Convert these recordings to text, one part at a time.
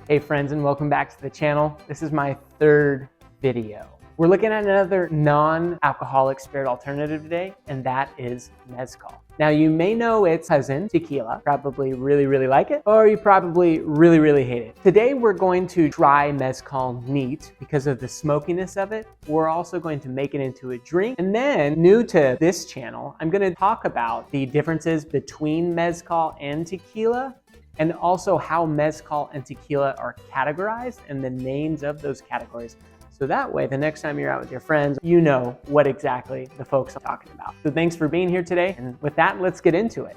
Hey friends, and welcome back to the channel. This is my third video. We're looking at another non-alcoholic spirit alternative today, and that is Mezcal. Now you may know its cousin, tequila, probably really like it, or you probably really hate it. Today we're going to try Mezcal neat because of the smokiness of it. We're also going to make it into a drink. And then, new to this channel, I'm gonna talk about the differences between Mezcal and tequila, and also how Mezcal and tequila are categorized and the names of those categories. So that way, the next time you're out with your friends, you know what exactly the folks are talking about. So thanks for being here today. And with that, let's get into it.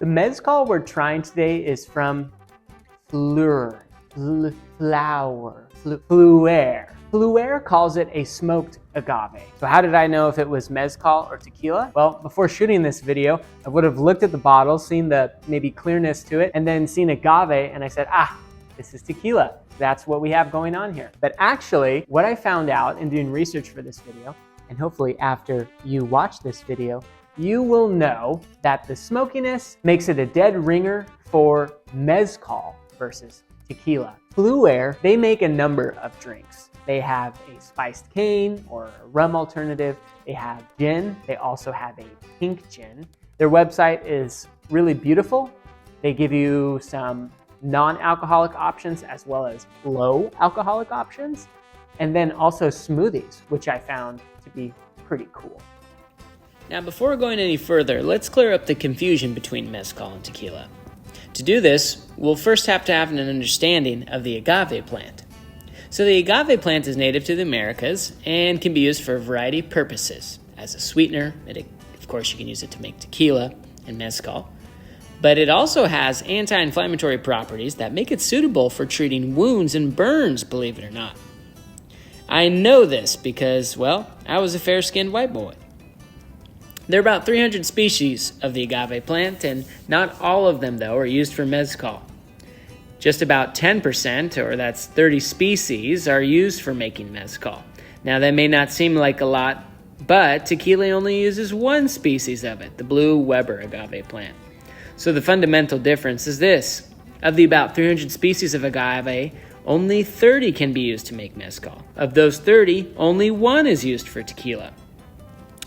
The Mezcal we're trying today is from Fluere. Fluere calls it a smoked agave. So how did I know if it was Mezcal or tequila? Well, before shooting this video, I would have looked at the bottle, seen the maybe clearness to it, and then seen agave, and I said, this is tequila. That's what we have going on here. But actually, what I found out in doing research for this video, and hopefully after you watch this video, you will know that the smokiness makes it a dead ringer for Mezcal versus tequila. Fluere, they make a number of drinks. They have a spiced cane or a rum alternative. They have gin. They also have a pink gin. Their website is really beautiful. They give you some non-alcoholic options as well as low alcoholic options, and then also smoothies, which I found to be pretty cool. Now, before going any further, let's clear up the confusion between Mezcal and tequila. To do this, we'll first have to have an understanding of the agave plant. So the agave plant is native to the Americas and can be used for a variety of purposes. As a sweetener, of course you can use it to make tequila and mezcal, but it also has anti-inflammatory properties that make it suitable for treating wounds and burns, believe it or not. I know this because, well, I was a fair-skinned white boy. There are about 300 species of the agave plant, and not all of them, though, are used for mezcal. Just about 10%, or that's 30 species, are used for making mezcal. Now, that may not seem like a lot, but tequila only uses one species of it, the blue Weber agave plant. So the fundamental difference is this. Of the about 300 species of agave, only 30 can be used to make mezcal. Of those 30, only one is used for tequila.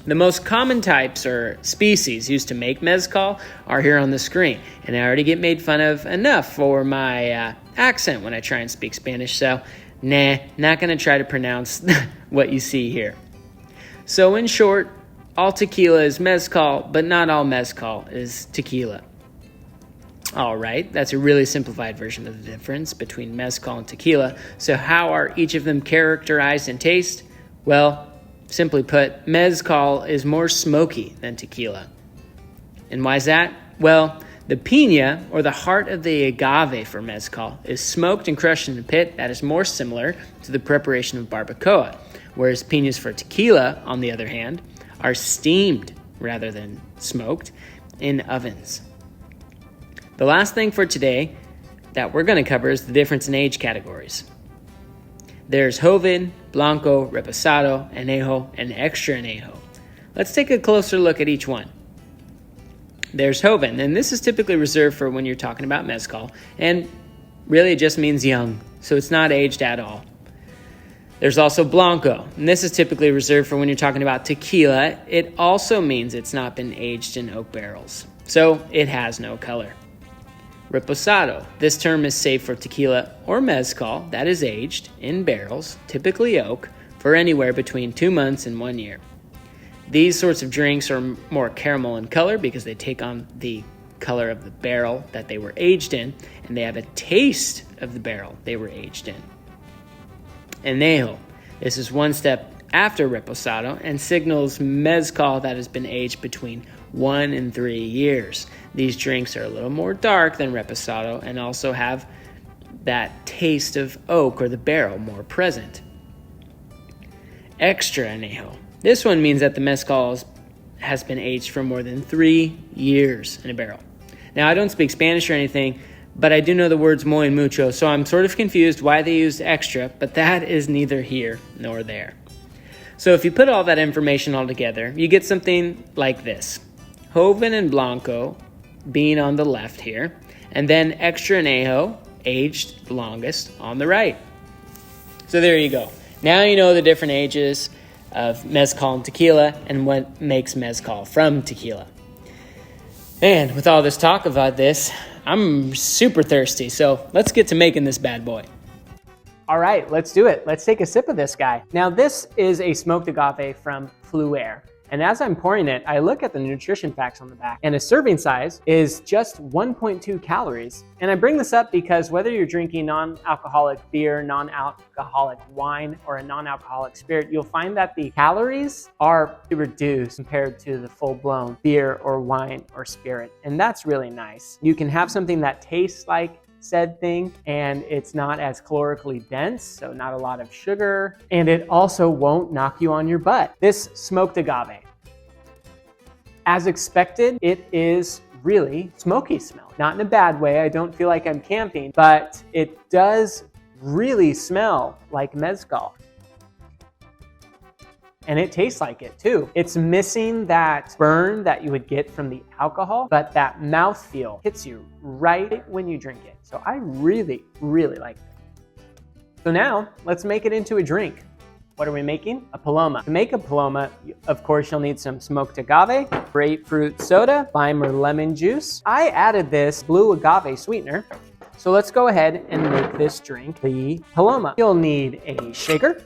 The most common types or species used to make mezcal are here on the screen, and I already get made fun of enough for my accent when I try and speak Spanish, so not going to try to pronounce what you see here. So in short, all tequila is mezcal, but not all mezcal is tequila. All right, that's a really simplified version of the difference between mezcal and tequila. So how are each of them characterized in taste? Well, simply put, mezcal is more smoky than tequila. And why is that? Well, the piña, or the heart of the agave for mezcal, is smoked and crushed in a pit that is more similar to the preparation of barbacoa, whereas piñas for tequila, on the other hand, are steamed rather than smoked in ovens. The last thing for today that we're going to cover is the difference in age categories. There's joven, blanco, reposado, añejo, and extra añejo. Let's take a closer look at each one. There's joven, and this is typically reserved for when you're talking about mezcal, and really it just means young, so it's not aged at all. There's also blanco, and this is typically reserved for when you're talking about tequila. It also means it's not been aged in oak barrels, so it has no color. Reposado. This term is safe for tequila or mezcal that is aged in barrels, typically oak, for anywhere between 2 months and 1 year. These sorts of drinks are more caramel in color because they take on the color of the barrel that they were aged in, and they have a taste of the barrel they were aged in. Añejo. This is one step after reposado and signals mezcal that has been aged between 1 and 3 years. These drinks are a little more dark than reposado and also have that taste of oak or the barrel more present. Extra añejo. This one means that the mezcal has been aged for more than 3 years in a barrel. Now, I don't speak Spanish or anything, but I do know the words muy and mucho, so I'm sort of confused why they used extra, but that is neither here nor there. So if you put all that information all together, you get something like this. Joven and Blanco being on the left here, and then extra añejo, aged the longest, on the right. So there you go. Now you know the different ages of mezcal and tequila and what makes mezcal from tequila. Man, with all this talk about this, I'm super thirsty, so let's get to making this bad boy. All right, let's do it. Let's take a sip of this guy. Now this is a smoked agave from Fluere. And as I'm pouring it, I look at the nutrition facts on the back, and a serving size is just 1.2 calories. And I bring this up because whether you're drinking non-alcoholic beer, non-alcoholic wine, or a non-alcoholic spirit, you'll find that the calories are reduced compared to the full-blown beer or wine or spirit. And that's really nice. You can have something that tastes like said thing, and it's not as calorically dense, so not a lot of sugar, and it also won't knock you on your butt. This smoked agave, as expected, it is really smoky smell. Not in a bad way, I don't feel like I'm camping, but it does really smell like mezcal. And it tastes like it too. It's missing that burn that you would get from the alcohol, but that mouthfeel hits you right when you drink it. So I really, really like it. So now let's make it into a drink. What are we making? A paloma. To make a paloma, of course, you'll need some smoked agave, grapefruit soda, lime or lemon juice. I added this blue agave sweetener. So let's go ahead and make this drink, the paloma. You'll need a shaker,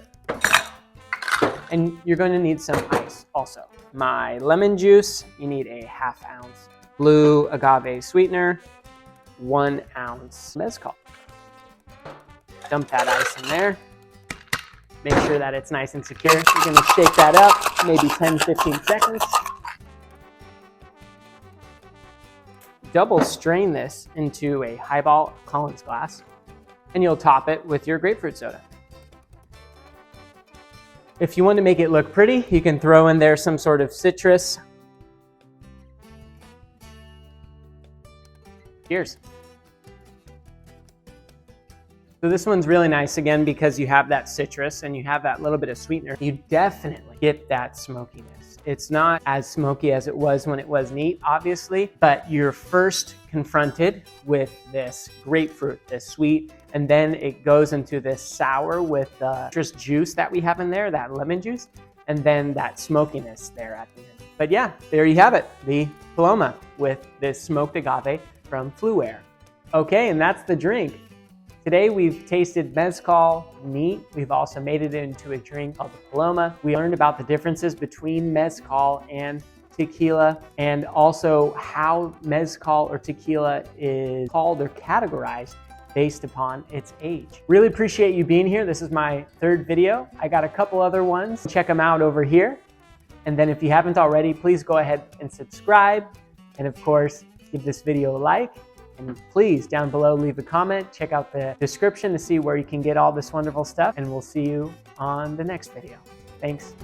and you're going to need some ice also. My lemon juice, you need a ½ ounce. Blue agave sweetener, 1 ounce mezcal. Dump that ice in there. Make sure that it's nice and secure. You're gonna shake that up, maybe 10-15 seconds. Double strain this into a highball Collins glass, and you'll top it with your grapefruit soda. If you want to make it look pretty, you can throw in there some sort of citrus. Cheers. So this one's really nice again because you have that citrus and you have that little bit of sweetener. You definitely get that smokiness. It's not as smoky as it was when it was neat, obviously, but you're first confronted with this grapefruit, this sweet, and then it goes into this sour with the citrus juice that we have in there, that lemon juice, and then that smokiness there at the end. But yeah, there you have it, the paloma with this smoked agave from Fluere. Okay, and that's the drink. Today we've tasted mezcal neat. We've also made it into a drink called the paloma. We learned about the differences between mezcal and tequila, and also how mezcal or tequila is called or categorized based upon its age. Really appreciate you being here. This is my 3rd video. I got a couple other ones. Check them out over here. And then if you haven't already, please go ahead and subscribe. And of course, give this video a like. And please, down below, leave a comment. Check out the description to see where you can get all this wonderful stuff. And we'll see you on the next video. Thanks.